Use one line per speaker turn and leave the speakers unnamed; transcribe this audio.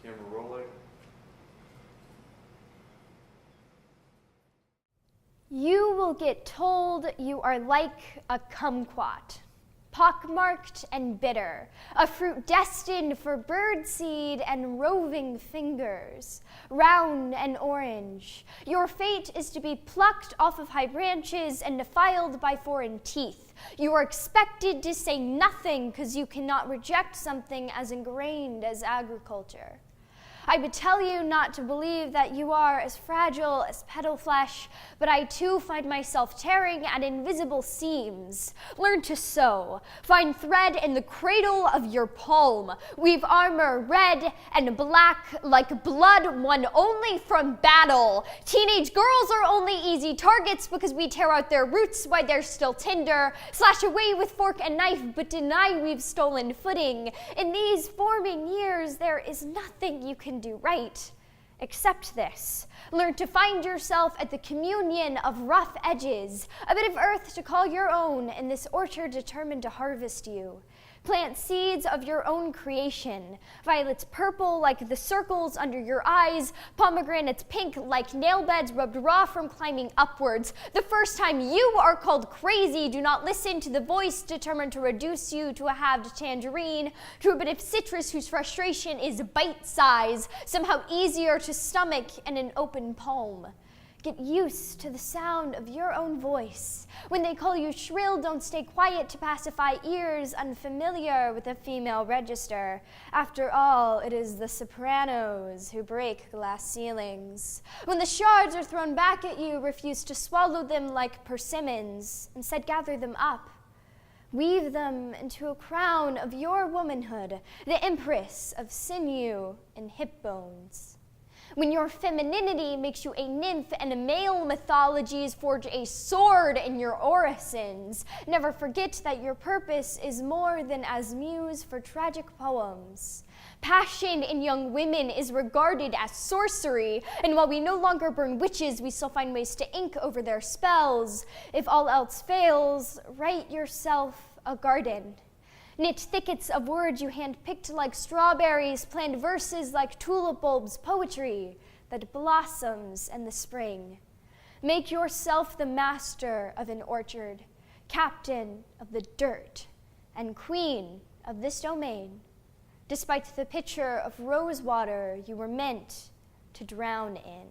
Camera rolling.
You will get told you are like a kumquat, pockmarked and bitter, a fruit destined for birdseed and roving fingers, round and orange. Your fate is to be plucked off of high branches and defiled by foreign teeth. You are expected to say nothing because you cannot reject something as ingrained as agriculture. I would tell you not to believe that you are as fragile as petal flesh, but I too find myself tearing at invisible seams. Learn to sew. Find thread in the cradle of your palm. Weave armor red and black like blood won only from battle. Teenage girls are only easy targets because we tear out their roots while they're still tender, slash away with fork and knife, but deny we've stolen footing. In these forming years, there is nothing you can do right. Accept this. Learn to find yourself at the communion of rough edges, a bit of earth to call your own in this orchard determined to harvest you. Plant seeds of your own creation. Violets purple like the circles under your eyes, pomegranates pink like nail beds rubbed raw from climbing upwards. The first time you are called crazy, do not listen to the voice determined to reduce you to a halved tangerine, to a bit of citrus whose frustration is bite size, somehow easier to stomach in an open palm. Get used to the sound of your own voice. When they call you shrill, don't stay quiet to pacify ears unfamiliar with the female register. After all, it is the sopranos who break glass ceilings. When the shards are thrown back at you, refuse to swallow them like persimmons. Instead, gather them up. Weave them into a crown of your womanhood, the empress of sinew and hip bones. When your femininity makes you a nymph and a male mythologies forge a sword in your orisons, never forget that your purpose is more than as muse for tragic poems. Passion in young women is regarded as sorcery, and while we no longer burn witches, we still find ways to ink over their spells. If all else fails, write yourself a garden. Knit thickets of words you hand-picked like strawberries, plant verses like tulip bulbs, poetry that blossoms in the spring. Make yourself the master of an orchard, captain of the dirt, and queen of this domain, despite the pitcher of rose water you were meant to drown in.